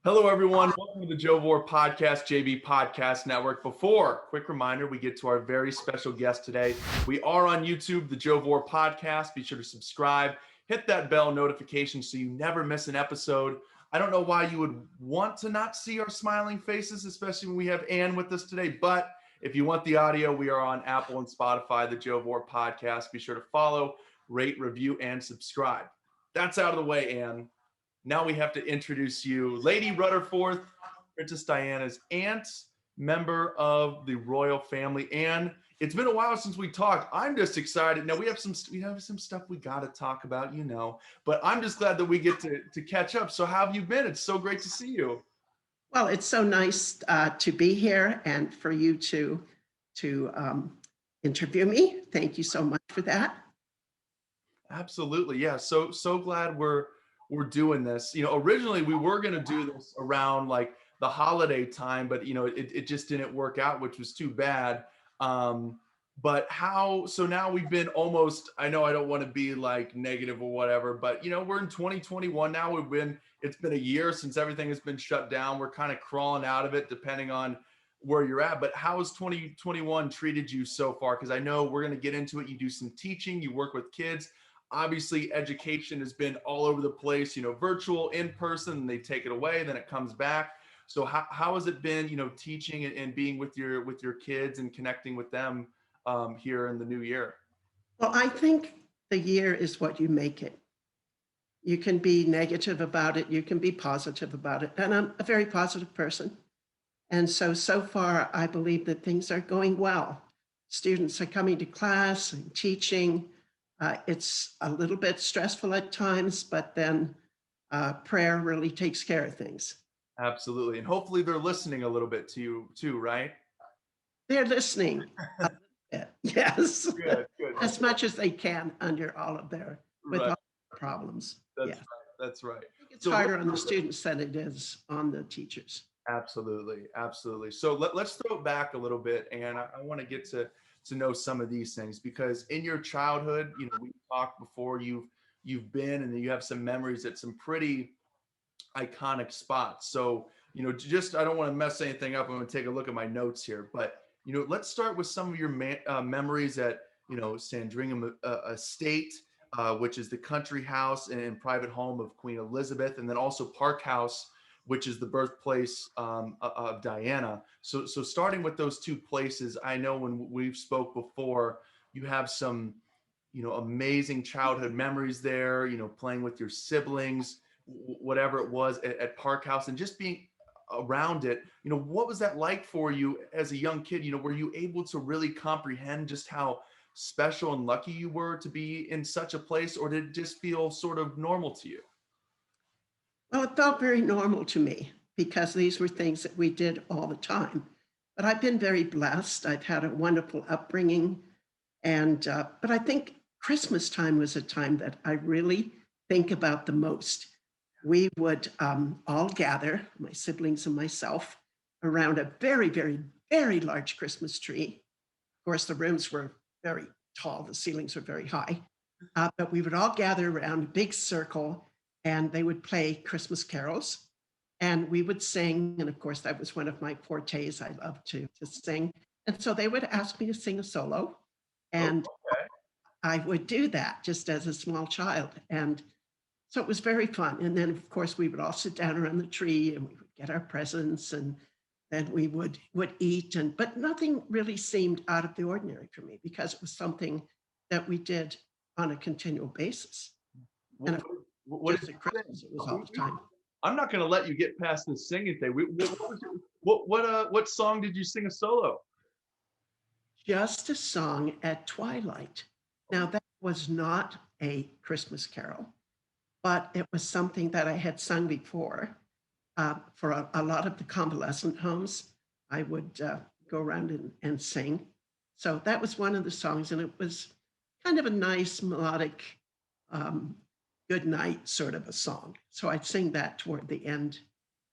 Hello, everyone. Welcome to the Joe Vore Podcast, JV Podcast Network. Quick reminder, we get to our very special guest today. We are on YouTube, the Joe Vore Podcast. Be sure to subscribe, hit that bell notification so you never miss an episode. I don't know why you would want to not see our smiling faces, especially when we have Ann with us today. But if you want the audio, we are on Apple and Spotify, the Joe Vore Podcast. Be sure to follow, rate, review, and subscribe. That's out of the way, Ann. Now we have to introduce you, Lady Rudderforth, Princess Diana's aunt, member of the royal family. And it's been a while since we talked. I'm just excited. Now we have some stuff we got to talk about, but I'm just glad that we get to catch up. So how have you been? It's so great to see you. Well, it's so nice to be here and for you to interview me. Thank you so much for that. Absolutely. Yeah. So glad we're doing this. Originally we were going to do this around like the holiday time, but it just didn't work out, which was too bad. So now we've been almost, I know I don't want to be like negative or whatever, but we're in 2021 now. It's been a year since everything has been shut down. We're kind of crawling out of it depending on where you're at, but how has 2021 treated you so far? Because I know we're going to get into it. You do some teaching, you work with kids. Obviously, education has been all over the place, virtual, in person, they take it away, then it comes back. So how has it been, teaching and being with your kids and connecting with them here in the new year? Well, I think the year is what you make it. You can be negative about it. You can be positive about it. And I'm a very positive person. And so far, I believe that things are going well. Students are coming to class and teaching. It's a little bit stressful at times, but then prayer really takes care of things. Absolutely. And hopefully they're listening a little bit to you too, right? They're listening a little bit, yes. Good. As much as they can under all of their, with all the problems. That's right. It's harder on the students than it is on the teachers. Absolutely. So let's throw it back a little bit, and I want to get to know some of these things, because in your childhood, we talked before, you've been and you have some memories at some pretty iconic spots. So, I don't want to mess anything up. I'm going to take a look at my notes here, but, let's start with some of your memories at, Sandringham Estate, which is the country house and private home of Queen Elizabeth, and then also Park House, which is the birthplace of Diana. So starting with those two places, I know when we've spoke before, you have some, amazing childhood memories there, playing with your siblings, whatever it was at Park House, and just being around it. What was that like for you as a young kid? Were you able to really comprehend just how special and lucky you were to be in such a place, or did it just feel sort of normal to you? Well, it felt very normal to me because these were things that we did all the time. But I've been very blessed. I've had a wonderful upbringing. And but I think Christmas time was a time that I really think about the most. We would all gather, my siblings and myself, around a very, very, very large Christmas tree. Of course, the rooms were very tall. The ceilings were very high. But we would all gather around a big circle, and they would play Christmas carols, and we would sing. And of course, that was one of my fortes. I love to sing. And so they would ask me to sing a solo, and I would do that just as a small child. And so it was very fun. And then, of course, we would all sit down around the tree and we would get our presents, and then we would eat. But nothing really seemed out of the ordinary for me because it was something that we did on a continual basis. And what is it? Christmas? It was all the time. I'm not going to let you get past the singing thing. What song did you sing a solo? Just a song at twilight. Now that was not a Christmas carol, but it was something that I had sung before for a lot of the convalescent homes. I would go around and sing. So that was one of the songs, and it was kind of a nice melodic good night sort of a song. So I'd sing that toward the end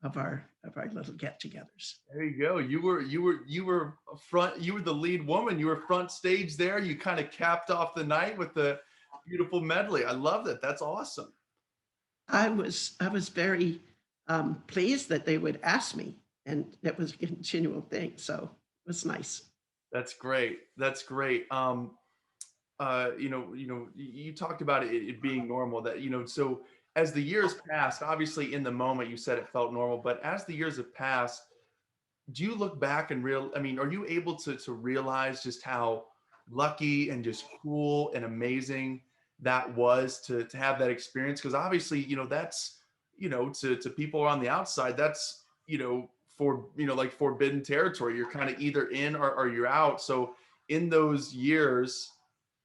of our little get-togethers. There you go. You were front. You were the lead woman. You were front stage there. You kind of capped off the night with the beautiful medley. I love that. That's awesome. I was very pleased that they would ask me, and it was a continual thing. So it was nice. That's great. That's great. You talked about it being normal, that, so as the years passed, obviously in the moment you said it felt normal, but as the years have passed, do you look back and are you able to realize just how lucky and just cool and amazing that was to have that experience? Because obviously, that's, to people on the outside, that's, like forbidden territory. You're kind of either in or you're out. So in those years,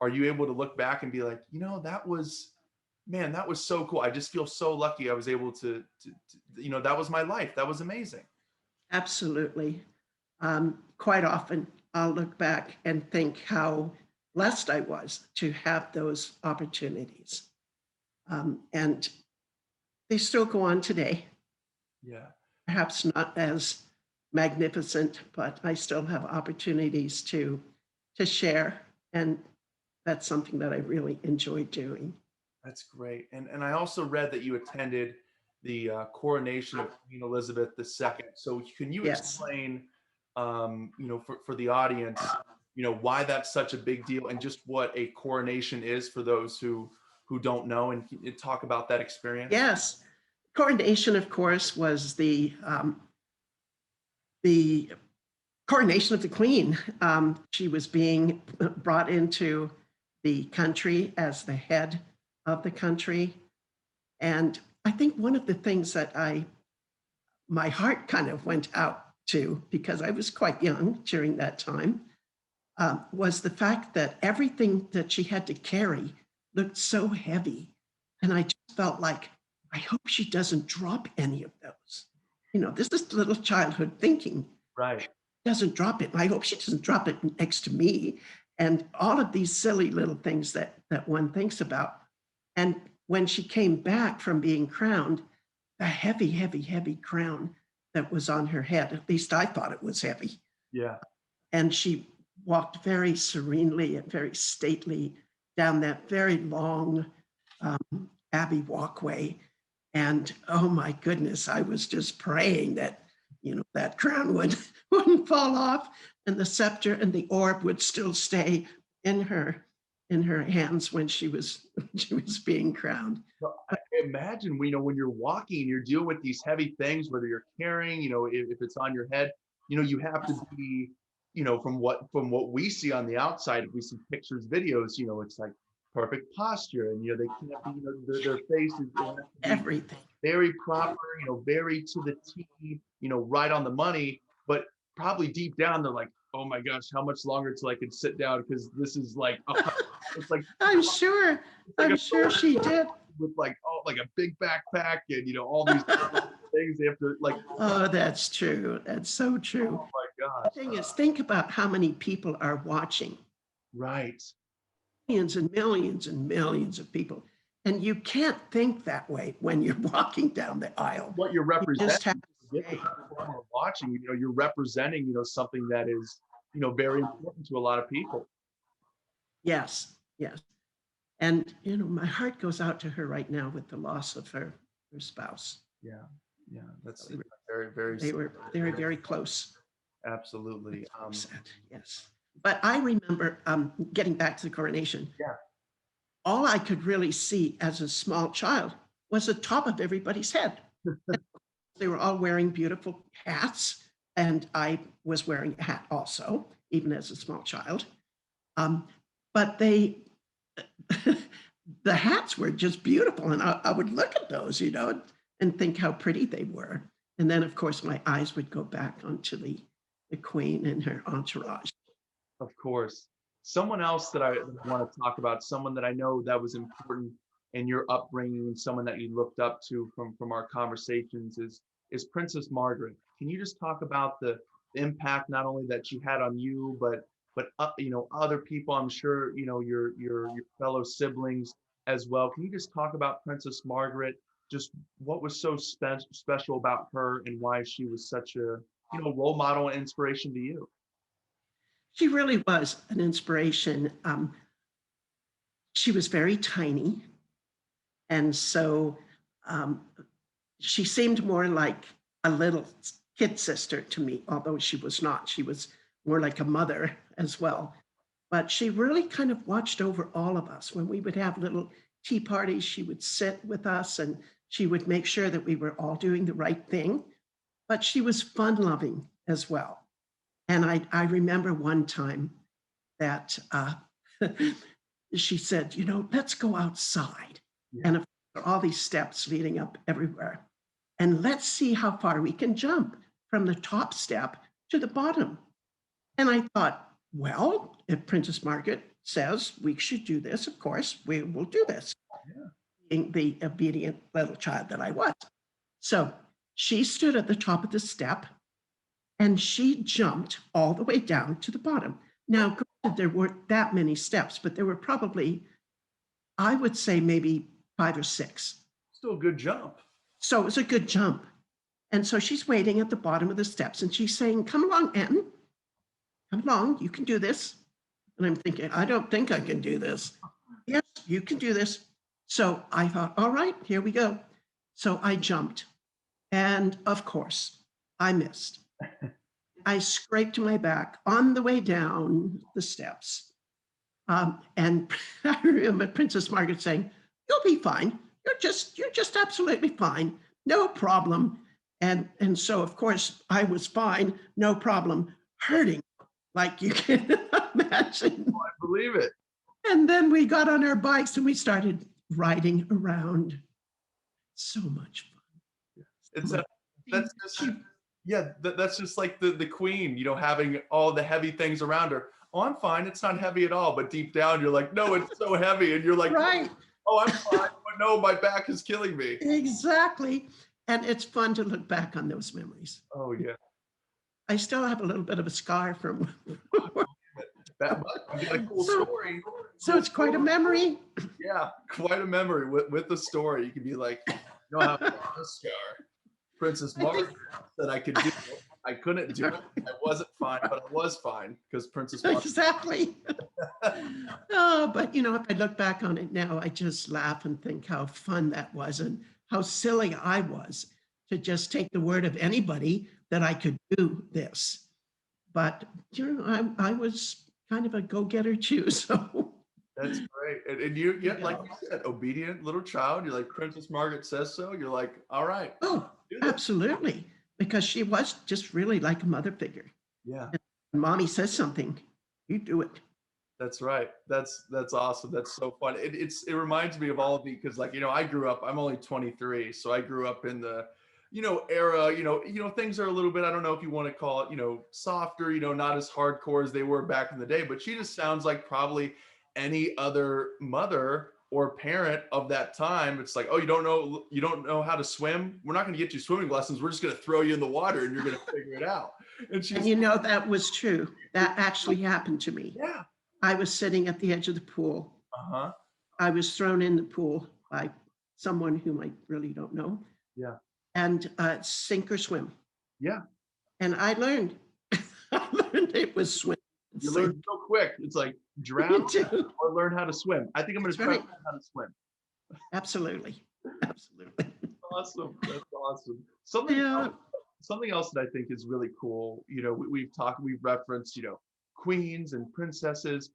are you able to look back and be like, that was, man, that was so cool. I just feel so lucky I was able to that was my life. That was amazing. Absolutely. Quite often, I'll look back and think how blessed I was to have those opportunities. And they still go on today. Yeah. Perhaps not as magnificent, but I still have opportunities to share. And that's something that I really enjoy doing. That's great. And I also read that you attended the coronation of Queen Elizabeth II. So can you Yes. explain, for the audience, why that's such a big deal and just what a coronation is for those who don't know, and talk about that experience? Yes. Coronation, of course, was the coronation of the Queen. She was being brought into the country as the head of the country. And I think one of the things that my heart kind of went out to, because I was quite young during that time, was the fact that everything that she had to carry looked so heavy. And I just felt like, I hope she doesn't drop any of those. This is little childhood thinking. Right. Doesn't drop it. I hope she doesn't drop it next to me. And all of these silly little things that one thinks about. And when she came back from being crowned, the heavy, heavy, heavy crown that was on her head, at least I thought it was heavy. Yeah. And she walked very serenely and very stately down that very long Abbey walkway. And oh my goodness, I was just praying that, that crown wouldn't fall off, and the scepter and the orb would still stay in her hands when she was being crowned. Well, I imagine, when you're walking, you're dealing with these heavy things, whether you're carrying, if it's on your head, you have to be, from what we see on the outside, if we see pictures, videos, it's like perfect posture, and they can't be, their faces Everything very proper, very to the T, right on the money. But probably deep down, they're like, oh my gosh, how much longer till I can sit down? Because this is like, it's like, I'm sure she did. With like a big backpack and all these things they have to like. Oh, that's true. That's so true. Oh my gosh. The thing is, think about how many people are watching. Right. Millions and millions and millions of people. And you can't think that way when you're walking down the aisle. What you're representing, watching, you're representing, something that is, very important to a lot of people. Yes, yes. And, my heart goes out to her right now with the loss of her spouse. Yeah. Yeah. That's very, very, they were very close. Absolutely. Yes. But I remember getting back to the coronation. Yeah. All I could really see as a small child was the top of everybody's head. They were all wearing beautiful hats, and I was wearing a hat also, even as a small child. But the hats were just beautiful, and I would look at those, and think how pretty they were. And then, of course, my eyes would go back onto the Queen and her entourage. Of course. Someone else that I want to talk about, someone that I know that was important in your upbringing, and someone that you looked up to from our conversations is Princess Margaret. Can you just talk about the impact not only that she had on you, but other people? I'm sure your fellow siblings as well. Can you just talk about Princess Margaret? Just what was so special about her, and why she was such a role model and inspiration to you? She really was an inspiration. She was very tiny. And so she seemed more like a little kid sister to me, although she was not. She was more like a mother as well. But she really kind of watched over all of us. When we would have little tea parties, she would sit with us and she would make sure that we were all doing the right thing. But she was fun loving as well. And I remember one time that she said, let's go outside. Yeah. And there are all these steps leading up everywhere. And let's see how far we can jump from the top step to the bottom. And I thought, well, if Princess Margaret says we should do this, of course, we will do this, Yeah. being the obedient little child that I was. So she stood at the top of the step and she jumped all the way down to the bottom. Now, granted, there weren't that many steps, but there were probably, I would say, maybe 5 or 6. Still a good jump. So it was a good jump. And so she's waiting at the bottom of the steps and she's saying, come along, Anne. Come along, you can do this. And I'm thinking, I don't think I can do this. Yes, you can do this. So I thought, all right, here we go. So I jumped. And of course, I missed. I scraped my back on the way down the steps. And I remember Princess Margaret saying, you'll be fine. You're just absolutely fine. No problem. And so, of course, I was fine, no problem, hurting like you can imagine. Oh, I believe it. And then we got on our bikes and we started riding around. So much fun. It's that's just that's just like the queen, having all the heavy things around her. Oh, I'm fine. It's not heavy at all. But deep down, you're like, no, it's so heavy. And you're like, right. Oh, I'm fine. But no, my back is killing me. Exactly. And it's fun to look back on those memories. Oh, yeah. I still have a little bit of a scar from That you got a cool story. So it's quite a memory. Yeah, quite a memory with the story. You can be like, how a scar. Princess Margaret said I could do it. I couldn't do it. I wasn't fine, but I was fine because Princess Margaret. Exactly. Oh, but if I look back on it now, I just laugh and think how fun that was and how silly I was to just take the word of anybody that I could do this. But I was kind of a go-getter too. So that's great. And you, like you said, obedient little child. You're like, Princess Margaret says so. You're like, all right. Oh, absolutely. Because she was just really like a mother figure. Yeah. And mommy says something, you do it. That's right. That's awesome. That's so fun. It reminds me of all of you because, like, I grew up. I'm only 23, so I grew up in the, era. Things are a little bit. I don't know if you want to call it, softer. Not as hardcore as they were back in the day. But she just sounds like probably any other mother or parent of that time. It's like, oh, you don't know how to swim. We're not going to get you swimming lessons. We're just going to throw you in the water and you're going to figure it out. And that was true. That actually happened to me. Yeah. I was sitting at the edge of the pool. Uh-huh. I was thrown in the pool by someone whom I really don't know. Yeah. And sink or swim. Yeah. And I learned it was swim. You learn so quick. It's like drown or learn how to swim. I think I'm going to try to learn how to swim. Absolutely. Awesome. That's awesome. Something else that I think is really cool. We've referenced, queens and princesses.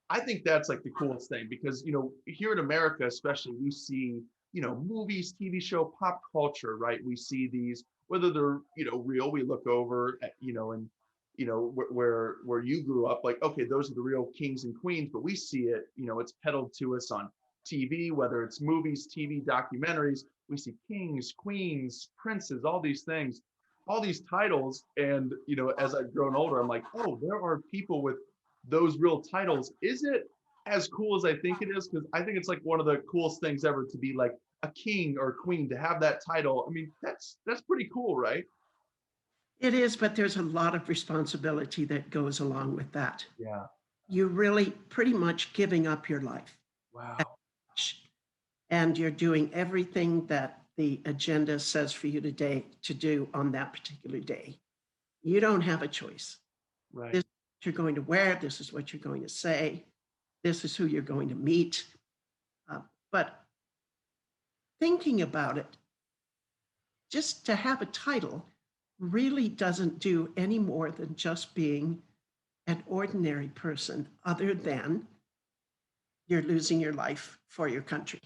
I think that's like the coolest thing because, here in America, especially, we see, movies, TV show, pop culture, right? We see these, whether they're, real, we look over at, and where you grew up, like, okay, those are the real kings and queens, but we see it, it's peddled to us on TV, whether it's movies, TV, documentaries, we see kings, queens, princes, all these things, all these titles. And, as I've grown older, I'm like, oh, there are people with those real titles. Is it as cool as I think it is? Because I think it's like one of the coolest things ever to be like a king or queen, to have that title. I mean, that's pretty cool, right? It is, but there's a lot of responsibility that goes along with that. Yeah. You're really pretty much giving up your life. Wow. And you're doing everything that the agenda says for you today to do on that particular day. You don't have a choice. Right. This is what you're going to wear. This is what you're going to say. This is who you're going to meet. But thinking about it, just to have a title really doesn't do any more than just being an ordinary person, other than you're losing your life for your country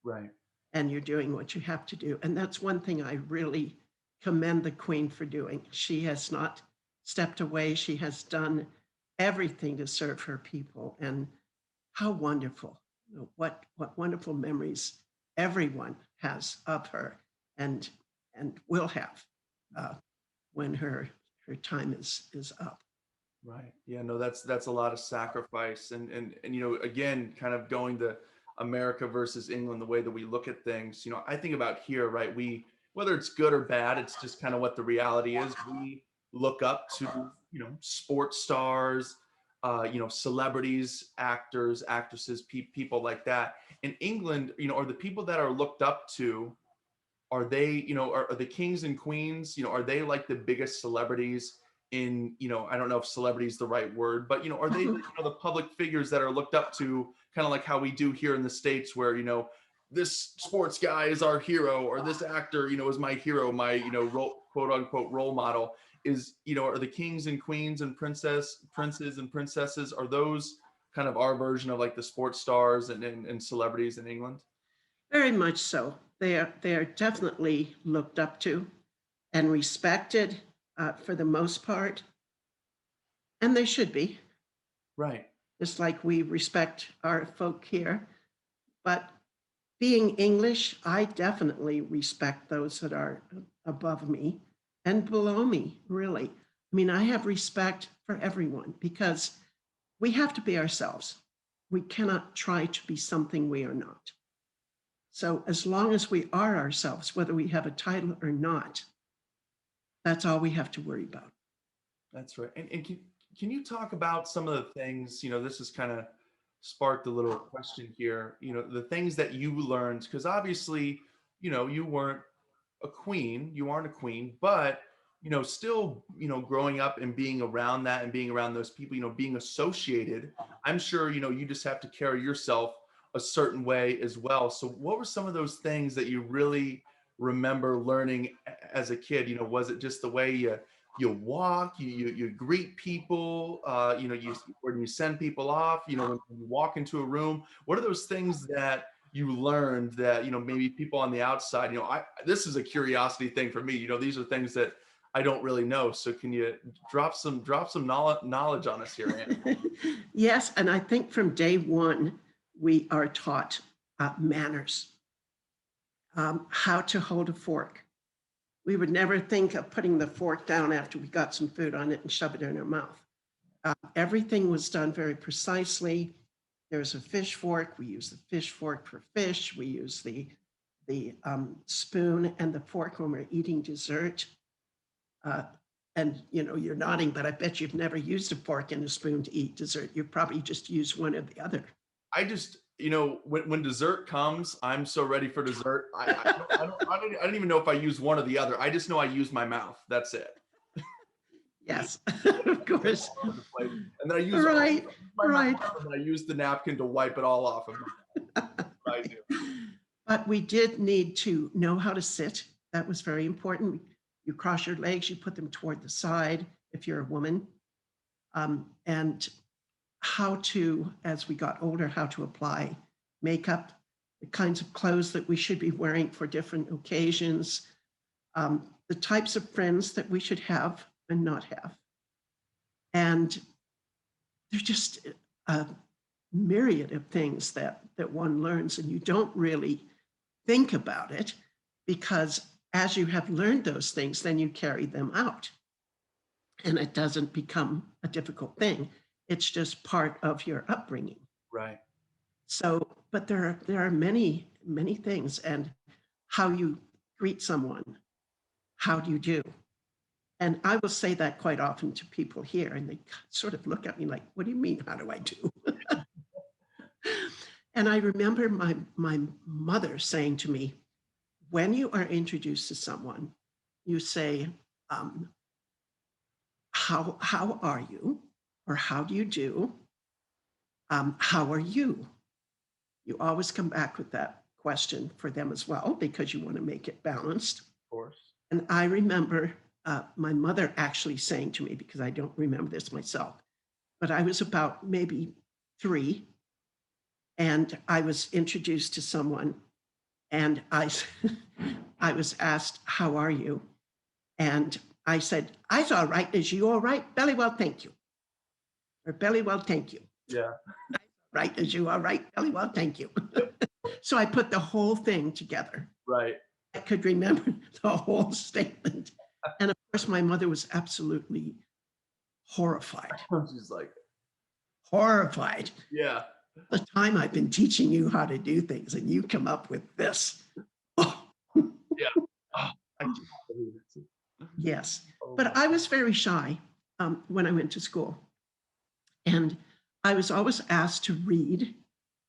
Right. and you're doing what you have to do. And that's one thing I really commend the Queen for doing. She has not stepped away. She has done everything to serve her people. And how wonderful, what wonderful memories everyone has of her and will have uh, when her time is up. Right. Yeah, no, that's a lot of sacrifice. And again, kind of going to America versus England, the way that we look at things, I think about here, right? Whether it's good or bad, it's just kind of what the reality is. We look up to, sports stars, celebrities, actors, actresses, people like that. In England, are the people that are looked up to, are they, are the kings and queens, are they like the biggest celebrities in, I don't know if celebrity is the right word, but, are they, the public figures that are looked up to, kind of like how we do here in the States where, this sports guy is our hero, or this actor, is my hero, my, quote unquote role model is, are the kings and queens and princes and princesses, are those kind of our version of like the sports stars and celebrities in England? Very much so. They are definitely looked up to and respected for the most part, and they should be, Right. just like we respect our folk here. But being English, I definitely respect those that are above me and below me, really. I mean, I have respect for everyone because we have to be ourselves. We cannot try to be something we are not. So as long as we are ourselves, whether we have a title or not, that's all we have to worry about. That's right. And can you talk about some of the things, this has kind of sparked a little question here, the things that you learned, because obviously, you weren't a queen, you aren't a queen, but, still, growing up and being around that and being around those people, being associated, I'm sure, you just have to carry yourself a certain way as well. So what were some of those things that you really remember learning as a kid? Was it just the way you walk, you greet people, when you send people off, when you walk into a room? What are those things that you learned that, maybe people on the outside, this is a curiosity thing for me, these are things that I don't really know. So can you drop some knowledge on us here, Ann? Yes, and I think from day one, we are taught manners, how to hold a fork. We would never think of putting the fork down after we got some food on it and shove it in our mouth. Everything was done very precisely. There's a fish fork. We use the fish fork for fish. We use the spoon and the fork when we're eating dessert. And you're nodding, but I bet you've never used a fork and a spoon to eat dessert. You probably just use one or the other. I just, when dessert comes, I'm so ready for dessert. I don't even know if I use one or the other. I just know I use my mouth. That's it. Yes, of course. And then I use Right, my right. mouth, and I use the napkin to wipe it all off of me. I do. But we did need to know how to sit. That was very important. You cross your legs, you put them toward the side if you're a woman. And how to, as we got older, how to apply makeup, the kinds of clothes that we should be wearing for different occasions, the types of friends that we should have and not have. And there's just a myriad of things that one learns, and you don't really think about it because as you have learned those things, then you carry them out. And it doesn't become a difficult thing. It's just part of your upbringing. Right. So, but there are many, many things, and how you greet someone, how do you do? And I will say that quite often to people here, and they sort of look at me like, what do you mean, how do I do? And I remember my mother saying to me, when you are introduced to someone, you say, how are you? Or how do you do? How are you? You always come back with that question for them as well, because you want to make it balanced. Of course. And I remember my mother actually saying to me, because I don't remember this myself, but I was about maybe 3, and I was introduced to someone, and I was asked, "How are you?" And I said, "I's all right. Is you all right?" "Belly well, thank you." Or "Belly well, thank you." Yeah. "Right, is you all right?" "Belly well, thank you." So I put the whole thing together. Right. I could remember the whole statement. And of course, my mother was absolutely horrified, She's like, horrified. yeah. The time I've been teaching you how to do things, and you come up with this. Oh, Yeah. Oh, I can't believe it. yes. Oh my. But I was very shy when I went to school. And I was always asked to read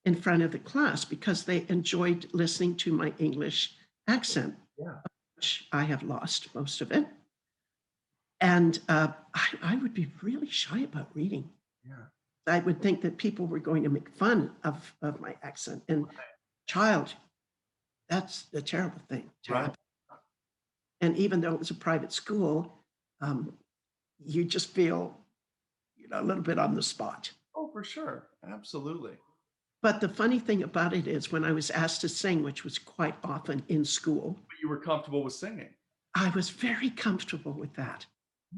in front of the class because they enjoyed listening to my English accent, Yeah. which I have lost most of it. And I would be really shy about reading. Yeah. I would think that people were going to make fun of my accent. And child, that's the terrible thing to Right. happen. And even though it was a private school, um, you just feel, a little bit on the spot. Oh, for sure. Absolutely. But the funny thing about it is when I was asked to sing, which was quite often in school, But you were comfortable with singing. I was very comfortable with that.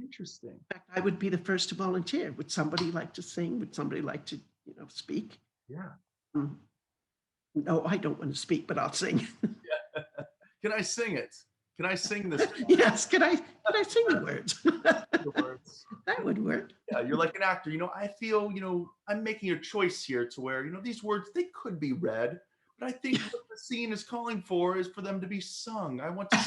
Interesting. In fact, I would be the first to volunteer. Would somebody like to sing? Would somebody like to, speak? Yeah. Mm, No, I don't want to speak, but I'll sing. Yeah. Can I sing it? Can I sing this? Yes, can I sing the words? The words? That would work. Yeah, you're like an actor. I feel, I'm making a choice here to where, these words, they could be read, but I think what the scene is calling for is for them to be sung. I want to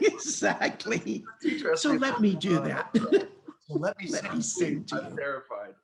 Exactly. teacher. So let me do that. So let me Let me sing to I'm you. terrified.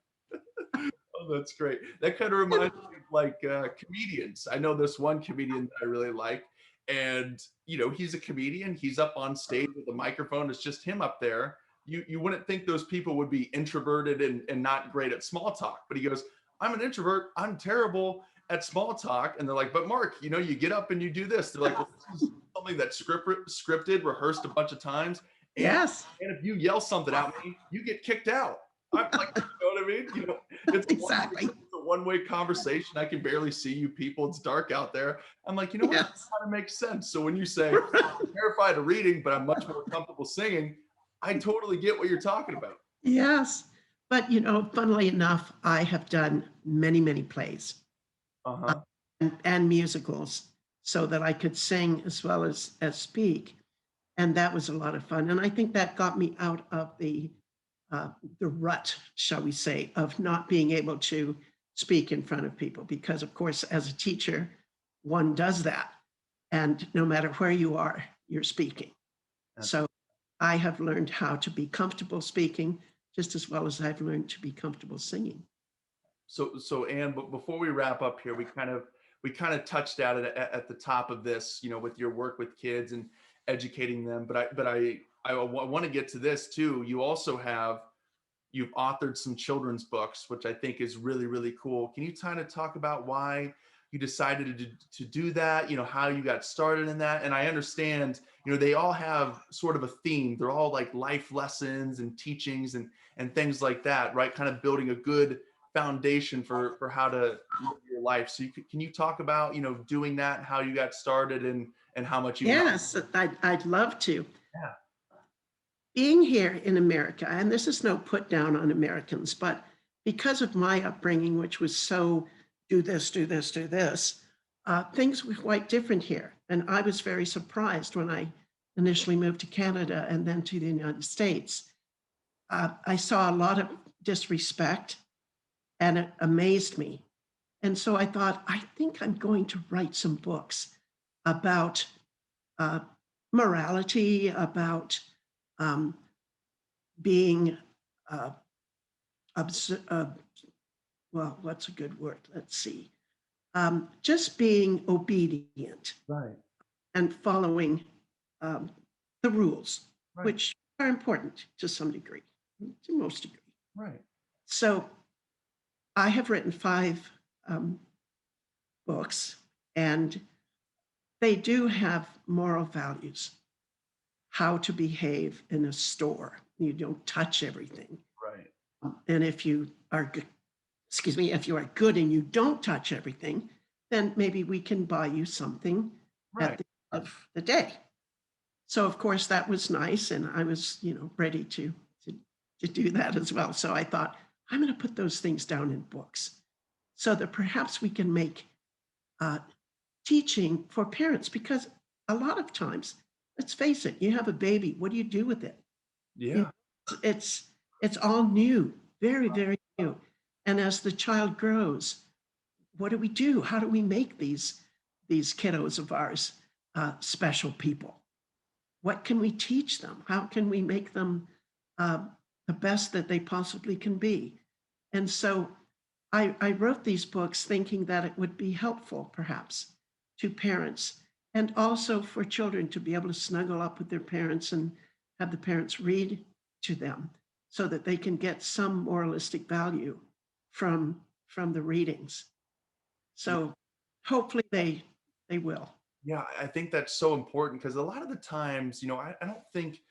Oh, that's great. That kind of reminds me of like comedians. I know this one comedian that I really like, and he's a comedian. He's up on stage with a microphone. It's just him up there. You wouldn't think those people would be introverted and not great at small talk, but he goes, "I'm an introvert. I'm terrible at small talk." And they're like, "But Mark, you get up and you do this." They're like, "Well, this is something that's scripted, rehearsed a bunch of times, and Yes, if you yell something at me, you get kicked out." I'm like, you know what I mean? It's exactly. a one-way conversation. I can barely see you people. It's dark out there. I'm like, you know what? That Yes. kind of makes sense. So when you say I'm terrified of reading, but I'm much more comfortable singing, I totally get what you're talking about. Yes. But, funnily enough, I have done many, many plays Uh-huh. and musicals so that I could sing as well as speak. And that was a lot of fun. And I think that got me out of the rut, shall we say, of not being able to speak in front of people. Because, of course, as a teacher, one does that. And no matter where you are, you're speaking. So I have learned how to be comfortable speaking just as well as I've learned to be comfortable singing. So Anne, but before we wrap up here, we kind of touched at it at the top of this, with your work with kids and educating them. But I want to get to this too. You've authored some children's books, which I think is really, really cool. Can you kind of talk about why you decided to do that? How you got started in that? And I understand, they all have sort of a theme. They're all like life lessons and teachings and things like that, right? Kind of building a good foundation for how to live your life. So can you talk about, doing that, how you got started and how much you love? Yes, I'd love to. Yeah. Being here in America, and this is no put down on Americans, but because of my upbringing, which was so do this, do this, do this, things were quite different here. And I was very surprised when I initially moved to Canada and then to the United States. I saw a lot of disrespect and it amazed me. And so I thought, I think I'm going to write some books about uh, morality, about um, being, uh, well, what's a good word? Let's see. Just being obedient Right. and following um, the rules, Right. which are important to some degree, to most degree. Right. So I have written 5 books, and they do have moral values. how to behave in a store. You don't touch everything. Right. And if you are good, if you are good and you don't touch everything, then maybe we can buy you something at Right. the end of the day. So of course that was nice, and I was, ready to do that as well. So I thought, I'm going to put those things down in books so that perhaps we can make uh, teaching for parents, because a lot of times, let's face it, you have a baby. What do you do with it? You Yeah. know, it's all new, very, very new. And as the child grows, what do we do? How do we make these kiddos of ours special people? What can we teach them? How can we make them uh, the best that they possibly can be? And so I wrote these books thinking that it would be helpful, perhaps, to parents, and also for children to be able to snuggle up with their parents and have the parents read to them so that they can get some moralistic value from the readings. So hopefully they will. Yeah, I think that's so important because a lot of the times, I don't think,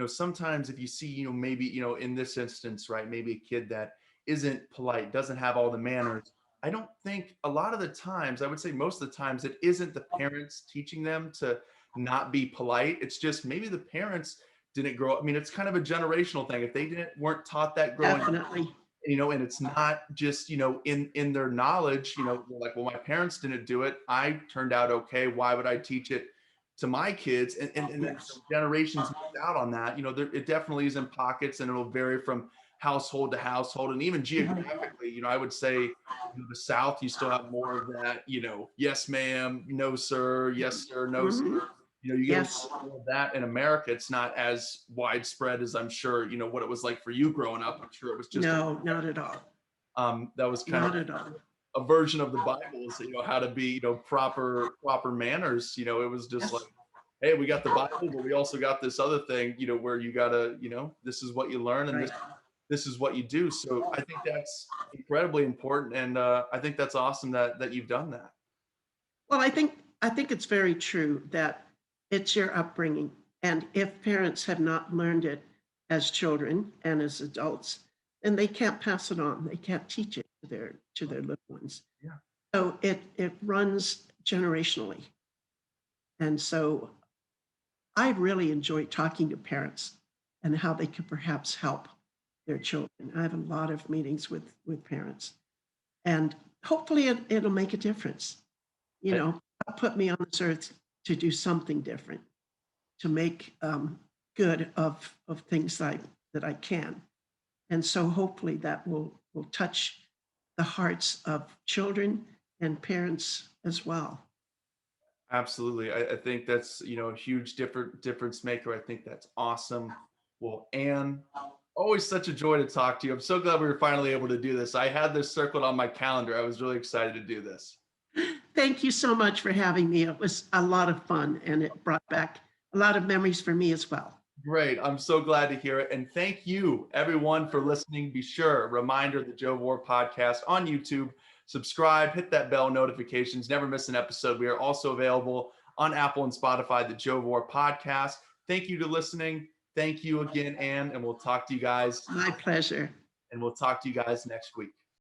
sometimes if you see, maybe, in this instance, right, maybe a kid that isn't polite, doesn't have all the manners. I don't think a lot of the times, I would say most of the times, it isn't the parents teaching them to not be polite. It's just maybe the parents didn't grow up. I mean, it's kind of a generational thing. If they weren't taught that growing up, Definitely. and it's not just, in their knowledge, they're like, well, my parents didn't do it. I turned out okay. Why would I teach it to my kids? And then Yes. generations missed out on that. It definitely is in pockets, and it'll vary from household to household. And even geographically, I would say, the South, you still have more of that, yes, ma'am, no, sir, yes, sir, no, sir. Mhm. You get a Yes. lot more of that in America. It's not as widespread as I'm sure, what it was like for you growing up. I'm sure it was just No, not at all. that was kind of Not at all. a version of the Bible, is, how to be, proper manners. It was just like, Yes. hey, we got the Bible, but we also got this other thing, where you gotta, this is what you learn, and Right. this is what you do. So I think that's incredibly important, and I think that's awesome that you've done that. Well, I think it's very true that it's your upbringing. And if parents have not learned it as children and as adults, then they can't pass it on. They can't teach it to their little ones. Yeah. So it runs generationally. And so I really enjoy talking to parents and how they could perhaps help their children. I have a lot of meetings with parents, and hopefully it'll make a difference. I, God put me on this earth to do something different, to make good of things that I can. And so hopefully that will touch the hearts of children and parents as well. Absolutely. I think that's, a huge difference maker. I think that's awesome. Well, Anne, always such a joy to talk to you. I'm so glad we were finally able to do this. I had this circled on my calendar. I was really excited to do this. Thank you so much for having me. It was a lot of fun, and it brought back a lot of memories for me as well. Great. I'm so glad to hear it. And thank you, everyone, for listening. Be sure, reminder, the Joe Vore Podcast on YouTube. Subscribe, hit that bell notifications, never miss an episode. We are also available on Apple and Spotify, the Joe Vore Podcast. Thank you to listening. Thank you again, Anne, and we'll talk to you guys. My pleasure. And we'll talk to you guys next week.